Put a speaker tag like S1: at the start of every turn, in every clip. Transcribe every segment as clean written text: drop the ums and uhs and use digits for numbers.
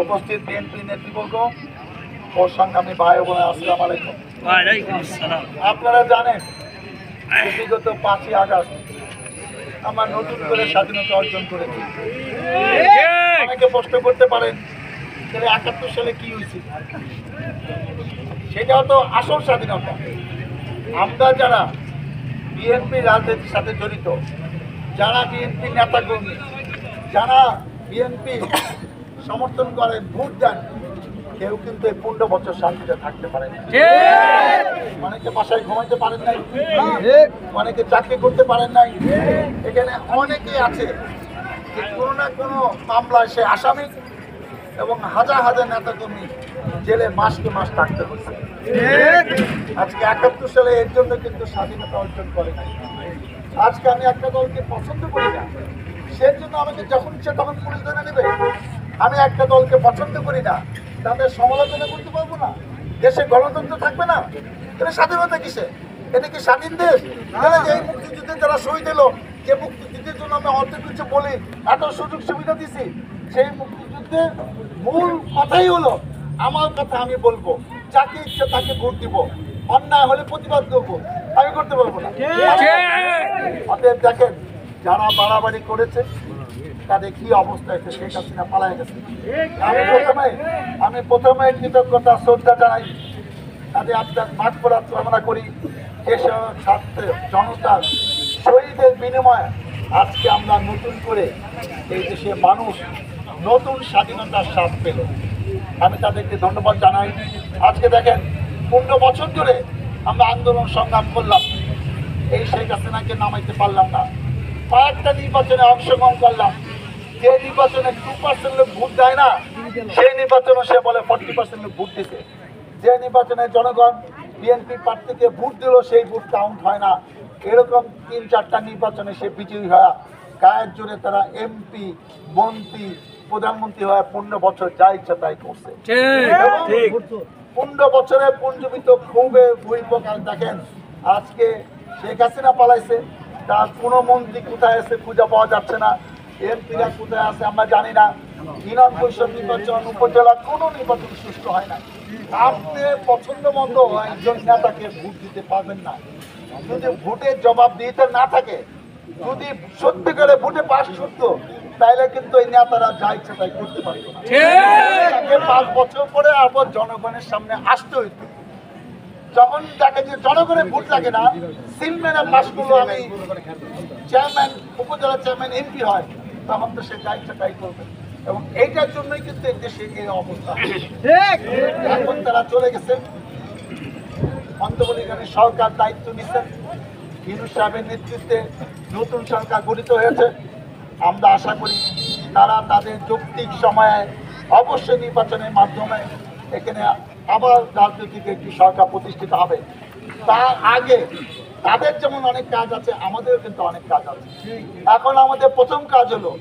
S1: উপস্থিত বিএনপি নেতৃবর্গ ও সংগ্রামী ভাই বোন, আসসালামু আলাইকুম। আপনারা জানেন বিগত 5ই আগস্ট আমরা নতুন করে স্বাধীনতা অর্জন করেছি। অনেকে প্রশ্ন করতে পারেন 71 সালে কি হয়েছিল, সেটাও তো আসল স্বাধীনতা। আমরা যারা বিএনপি রাজনীতির সাথে জড়িত, যারা বিএনপি নেতাকর্মী, যারা বিএনপি সমর্থন করেন, ভোট দেন, কেউ কিন্তু এই 15 বছর শান্তিতে থাকতে পারে না। অনেকে বাসায় ঘুমাইতে পারেন নাই, অনেকে চাকরি করতে পারেন নাই। এখানে অনেকেই আছে যে কোনো না কোনো মামলায় সে আসামি, এবং হাজার হাজার নেতাকর্মী জেলে মাসকে মাস থাকতে হচ্ছে। আজকে 71 সালে এর জন্য কিন্তু স্বাধীনতা অর্জন করে নাই। আজকে আমি একটা দলকে পছন্দ করি না, সেই জন্য আমাকে যখন ইচ্ছে তখন পুলিশ ধরে নেবে। আমি একটা দলকে পছন্দ করি না, তাদের সমালোচনা করতে পারবো না। দেশে গণতন্ত্র থাকবে না, এটা স্বাধীনতা কিসে? এটা কি স্বাধীন দেশ? এই মুক্তিযুদ্ধে যারা শহীদ হলো, যে মুক্তিযুদ্ধের জন্য আমি অর্ধেক কিছু বলি, এত সুযোগ সুবিধা দিছি, সেই মুক্তিযুদ্ধের মূল কথাই হলো আমার কথা আমি বলবো, যাকে ইচ্ছে তাকে ভোট দিব, অন্যায় হলে প্রতিবাদ করবো। আমি করতে পারবো না। অতএব দেখেন, যারা বাড়াবাড়ি করেছে তাদের কি অবস্থা হয়েছে, শেখ হাসিনা পালায় গেছে। আমি প্রথমে কৃতজ্ঞতা শ্রদ্ধা জানাই, তাদের আপনার মাঠ করার কামনা করি। যেসব ছাত্র জনতার শহীদের বিনিময়ে আজকে আমরা নতুন করে এই দেশে মানুষ নতুন স্বাধীনতার স্বাদ পেল, আমি তাদেরকে ধন্যবাদ জানাই। আজকে দেখেন 15 বছর ধরে আমরা আন্দোলন সংগ্রাম করলাম, এই শেখ হাসিনাকে নামাইতে পারলাম না। কয়েকটা নির্বাচনে অংশগ্রহণ করলাম, যে নির্বাচনে 2% লোক ভোট দেয় না, সেই নির্বাচনে সে বলে 40% লোক ভোট দিতে। যে নির্বাচনে জনগণ বিএনপি প্রার্থীকে ভোট দিল, সেই ভোট কাউন্ট হয় না। এরকম 3-4টা নির্বাচনে সে বিজয়ী হয়, গায়ের জোরে তারা এমপি, মন্ত্রী, প্রধানমন্ত্রী হয়ে 15 বছর যা ইচ্ছা তাই করছে। 15 বছরে পুঞ্জীবিত খুবই বহিঃপ্রকাশ। দেখেন আজকে শেখ হাসিনা পালাইছে, তার কোনো মন্ত্রী কোথায় আছে খুঁজে পাওয়া যাচ্ছে না, এমপিরা কোথায় আছে আমরা জানি না। ইউনিয়ন পরিষদ নির্বাচন, উপজেলা কোনো নির্বাচন সুষ্ঠু হয় না। আপনি পছন্দ মতো একজন নেতাকে ভোট দিতে পারবেন না যদি ভোটের জবাব দিতে না থাকে। যদি সত্যিকারে ভোটে পাশ করতো, তাইলে কিন্তু এই নেতারা যা ইচ্ছে তাই করতে পারতো না। 5 বছর পরে আবার জনগণের সামনে আসতে হইতো। যখন দেখে যে জনগণের ভোট লাগে না, সিলম্যানে পাশ করলো, আমি চেয়ারম্যান, উপজেলা চেয়ারম্যান, এমপি হয়, তখন তো সে যা ইচ্ছা তাই করবে। এবং এইটার জন্যই কিন্তু এই দেশে এই অবস্থা। এখন তারা চলে গেছে, অন্তর্বর্তীকালীন সরকার দায়িত্ব নিচ্ছেন, ইউনূস সাহেবের নেতৃত্বে নতুন সরকার গঠিত হয়েছে। আমরা আশা করি তারা তাদের যৌক্তিক সময়ে অবশ্যই নির্বাচনের মাধ্যমে এখানে আবার রাজনৈতিক একটি সরকার প্রতিষ্ঠিত হবে। তার আগে তাদের যেমন অনেক কাজ আছে, আমাদেরও কিন্তু অনেক কাজ আছে। এখন আমাদের প্রথম কাজ হলো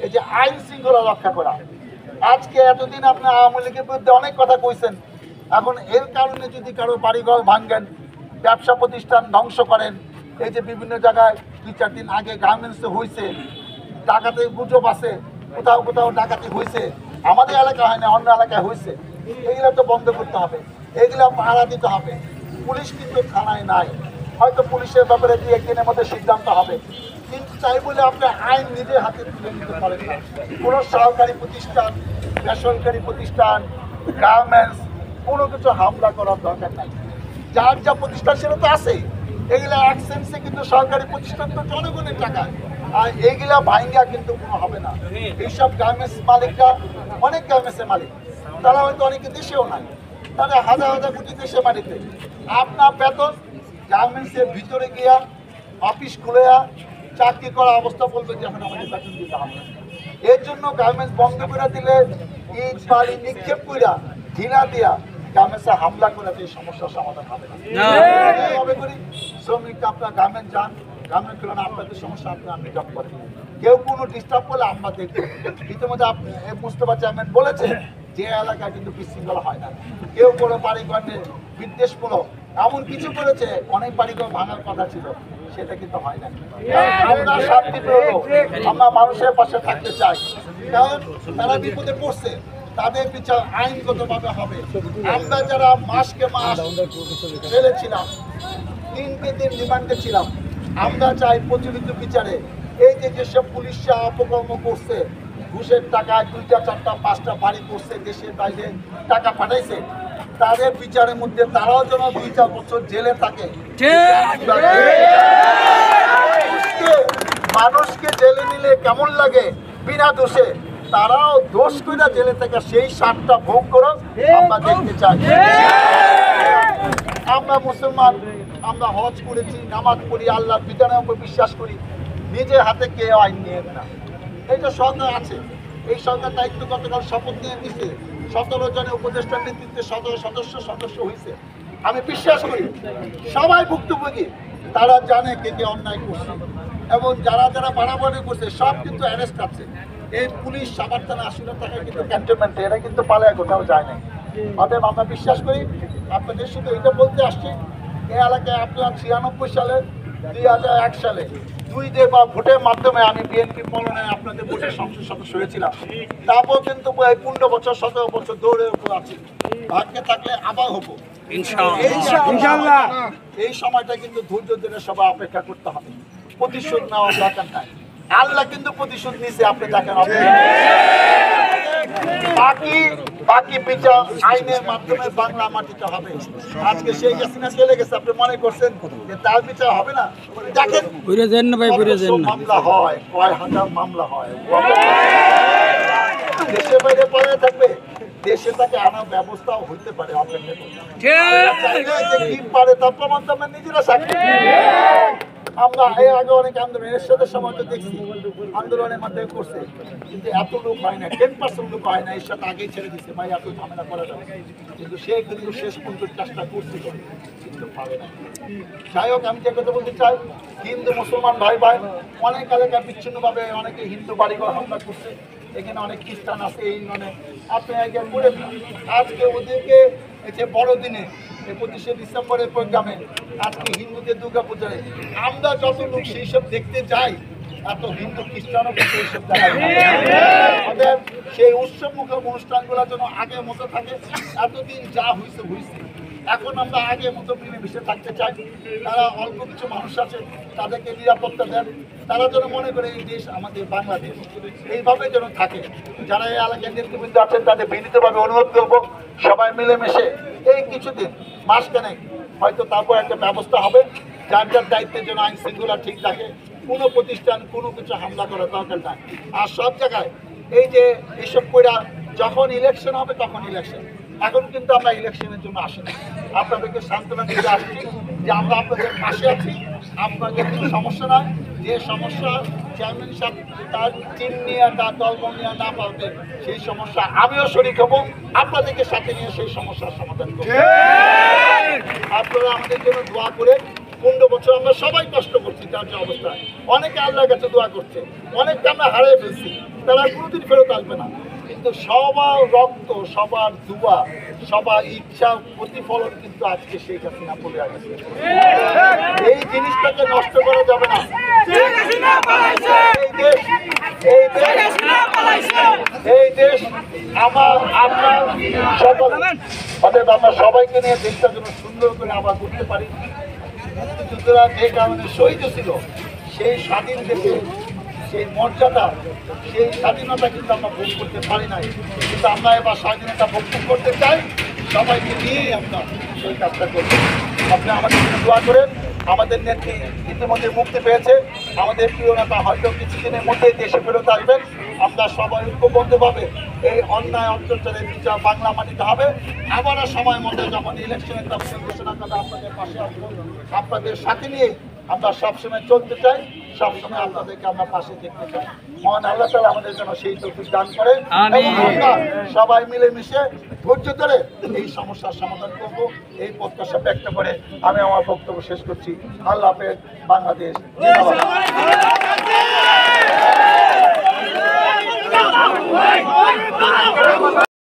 S1: এই যে আইন শৃঙ্খলা রক্ষা করা। আজকে এতদিন আপনার আওয়ামী লীগের বিরুদ্ধে অনেক কথা কইছেন, এখন এর কারণে যদি কারো বাড়িঘর ভাঙ্গেন, ব্যবসা প্রতিষ্ঠান ধ্বংস করেন, এই যে বিভিন্ন জায়গায় 2-4 দিন আগে গার্মেন্টসে হয়েছে, ডাকাতি গুজব আছে, কোথাও কোথাও ডাকাতি হয়েছে, আমাদের এলাকা হয় না, অন্য এলাকায় হয়েছে। এইগুলো তো বন্ধ করতে হবে, এইগুলো পাহারা দিতে হবে। পুলিশ কিন্তু থানায় নাই, হয়তো পুলিশের ব্যাপারে 2-1 দিনের মধ্যে সিদ্ধান্ত হবে, কিন্তু চাই বলে আপনি আইন নিজের হাতে তুলে নিতে পারেন না। কোনো সরকারি প্রতিষ্ঠান, বেসরকারি প্রতিষ্ঠান, গার্মেন্টস, কোনো কিছু হামলা করার দরকার নাই। যার যা প্রতিষ্ঠান সেটা তো আছেই, এগুলা এক সেন্সে কিন্তু সরকারি প্রতিষ্ঠান তো জনগণের টাকা, আর এইগুলা ভাঙ্গা কিন্তু কোনো হবে না। এইসব গার্মেন্টস মালিকরা, অনেক গার্মেন্টসের মালিক, তারা হয়তো অনেকে দেশেও নাই, তারা হাজার হাজার কোটি দেশে মালিকে। আপনার বেতন গার্মেন্টসের ভিতরে গিয়া অফিস খুলে চাকরি করা অবস্থা বলবে যে এখন আমাদের বেতন দিতে হবে। এর জন্য গার্মেন্টস বন্ধ করে দিলে, ইট বাড়ি নিক্ষেপ কইরা ঢিলা দিয়া গার্মেন্টসে হামলা করে এই সমস্যার সমাধান হবে না। করি শ্রমিক আপনার গার্মেন্ট যান, গার্মেন্ট খুলে আপনাদের সমস্যা আপনার মিটআপ করেন। কেউ কোনো ডিস্টার্ব করলে আমরা দেখব। ইতিমধ্যে আপনি মুস্তফা চেয়ারম্যান বলেছে যে এলাকায় কিন্তু বিশৃঙ্খলা হয় না। কেউ কোনো বাড়িঘর নিয়ে বিদ্বেষমূলক এমন কিছু করেছে, অনেক বাড়িঘর ভাঙার কথা ছিল, সেটা কিন্তু হয় না। আমরা শান্তিপ্রিয় লোক, আমরা মানুষের পাশে থাকতে চাই, কারণ তারা বিপদে পড়ছে, তাদের বিচার আইনগতভাবে হবে। আমরা যারা মাসকে মাস জেলে ছিলাম, দিনকে দিন রিমান্ডে ছিলাম, আমরা চাই প্রচলিত বিচারে এই যে যেসব পুলিশরা অপকর্ম করছে, ঘুষের টাকায় 2টা 4টা 5টা বাড়ি করছে, দেশের বাইরে টাকা পাঠাইছে, তাদের বিচারের মধ্যে তারাও যেন 2-4 বছর জেলে থাকে। মানুষকে জেলে নিলে কেমন লাগে বিনা দোষে, তারাও দোষ করে জেলে থেকে সেই শাস্তিটা ভোগ করো, আমরা দেখতে চাই। আমরা মুসলমান, আমরা হজ করেছি, নামাজ পড়ি, আল্লাহর বিধানের উপর বিশ্বাস করি, নিজের হাতে কেউ আইন নিয়ে না। এইটা সরকার আছে, এই সরকার দায়িত্ব গতকাল শপথ নিয়ে দিচ্ছে, 17 জনের উপদেষ্টার নেতৃত্বে 17 সদস্য হয়েছে। আমি বিশ্বাস করি সবাই ভুক্তভোগী, তারা জানে কে কে অন্যায় করছে, এবং যারা যারা বাড়াবাড়ি করছে সব কিন্তু অ্যারেস্ট আছে। এই পুলিশ সাবার থানা 80 টাকা কিন্তু ক্যান্টনমেন্টে, এরা কিন্তু পালায় কোথাও যায় না। অতএব আমরা বিশ্বাস করি, আপনাদের শুধু এটা বলতে আসছি, এই এলাকায় আপনার 96 সালে 2001 সালে 2 বা ভোটের মাধ্যমে আমি বিএনপি মনোনয়নে আপনাদের ভোটের সংসদ সদস্য হয়েছিলাম। তারপর কিন্তু 15 বছর 17 বছর দৌড়ের উপর আছি, ভাগ্যে থাকলে আবার হবো ইনশাআল্লাহ। এই সময়টা কিন্তু ধৈর্য ধরে সবাই অপেক্ষা করতে হবে, প্রতিশোধ নেওয়ার দরকার নাই। আল্লাহ কিন্তু প্রতিশোধ নিছে, আপনি দেখেন। বাকি বিচার আইনের মাধ্যমে বাংলা মাটিতে হবে। আজকে সেই হাসিনা চলে গেছে, আপনি মনে করছেন যে তার বিচার হবে না? দেখেন মামলা হয়, কয় হাজার মামলা হয়, দেশে বাইরে পড়ে থাকবে, দেশে তাকে আনার ব্যবস্থাও হইতে পারে। কি পারে তার প্রমাণ তো আমরা নিজেরা সাক্ষী। আমরা এর আগে অনেক আন্দোলনের সাথে সময় দেখছি, আন্দোলনের মাধ্যমে করছে, কিন্তু এত লোক হয় না, 10% লোক হয় না, এর সাথে আগেই ছেড়ে দিচ্ছে, ভাই এত ঝামেলা করা যাবে। কিন্তু সে কিন্তু শেষ পর্যন্ত চেষ্টা করছিল, কিন্তু পারে না। যাই হোক, আমি যে কথা বলতে চাই, হিন্দু মুসলমান ভাই ভাই অনেক এলাকা বিচ্ছিন্নভাবে অনেকে হিন্দু বাড়িঘর হামলা করছে, এখানে অনেক খ্রিস্টান আছে, এই মানে আপনি আগে করে আজকে ওদেরকে যে বড়দিনে 25শে ডিসেম্বরের প্রোগ্রামে আজকে হিন্দুদের দুর্গাপূজায় আমরা যত লোক সেই সব দেখতে যাই, এত হিন্দু খ্রিস্টানও কিন্তু এইসব জায়গায় আমাদের সেই উৎসবমুখী অনুষ্ঠানগুলো যেন আগের মতো থাকে। এতদিন যা হয়েছে হয়েছে, এখন আমরা আগের মতো মিলেমিশে থাকতে চাই। তারা অল্প কিছু মানুষ আছে, তাদেরকে নিরাপত্তা দেন, তারা যেন মনে করে এই দেশ আমাদের বাংলাদেশ, এইভাবে যেন থাকে। যারা এই এলাকার নেতৃবৃন্দ আছেন তাদের বিনীতভাবে অনুরোধ করবো, সবাই মিলেমিশে এই কিছুদিন মাসখানেক হয়তো তারপর একটা ব্যবস্থা হবে, যার যার দায়িত্বের জন্য আইন শৃঙ্খলা ঠিক থাকে, কোনো প্রতিষ্ঠান কোনো কিছু হামলা করার দরকার নাই। আর সব জায়গায় এই যে এইসব কইরা যখন ইলেকশন হবে তখন ইলেকশন, এখন কিন্তু আমরা ইলেকশনের জন্য আসি না, আপনাদেরকে সান্ত্বনা দিতে আসছি যে আমরা আপনাদের পাশে আছি, আপনাদের কোনো সমস্যা নয়। যে সমস্যা চেয়ারম্যান সাহেব তার টিম নিয়ে তার দলবল নিয়ে না পারবে, সেই সমস্যা আমিও শরীক হব, আপনাদেরকে সাথে নিয়ে সেই সমস্যার সমাধান করব। আপনারা আমাদের জন্য দোয়া করে, 15 বছর আমরা সবাই কষ্ট করছি, যার যে অবস্থায় অনেকে আল্লাহর কাছে দোয়া করছে, অনেককে আমরা হারিয়ে ফেলছি, তারা কোনোদিন ফেরত আসবে না। কিন্তু সবার রক্ত, সবার দোয়া, সবার ইচ্ছা প্রতিফলন কিন্তু আজকে সেই হাসিনা বলে গেছে। এই জিনিসটাকে নষ্ট করা যাবে না। এই দেশ আমার আপনার সকল, অতএব আমরা সবাইকে নিয়ে দেশটা যেন সুন্দর করে আবার করতে পারি। মুক্তিযোদ্ধারা যে কারণে শহীদ ছিল, সেই স্বাধীন দেশে সেই মর্যাদা, সেই স্বাধীনতা কিন্তু আমরা ভোগ করতে পারি নাই, কিন্তু আমরা এবার স্বাধীনতা ভোগ করতে চাই, সবাইকে নিয়েই আমরা সেই কাজটা করব। আপনি আমাদের জন্য দোয়া করেন। আমাদের নেত্রী ইতিমধ্যে মুক্তি পেয়েছে, আমাদের প্রিয় নেতা হয়তো কিছুদিনের মধ্যেই দেশে ফেরত আসবেন। আমরা সবাই ঐক্যবদ্ধভাবে এই অন্যায় অত্যাচারের বিচার বাংলা মাটিতে হবে। আবারও সময় মতো যখন ইলেকশনের ঘোষণা করে আপনাদের পাশে আসবো, আপনাদের সাথে নিয়ে আমরা সবসময় চলতে চাই, সবসময় আপনাদেরকে আমরা পাশে দেখতে চাই। মহান আল্লাহ তাআলা আমাদের জন্য সেই তৌফিক দান করে, এবং আমরা সবাই মিলেমিশে ধৈর্য ধরে এই সমস্যার সমাধান করব, এই প্রত্যাশা ব্যক্ত করে আমি আমার বক্তব্য শেষ করছি। আল্লাহ হাফেজ। বাংলাদেশ জিন্দাবাদ।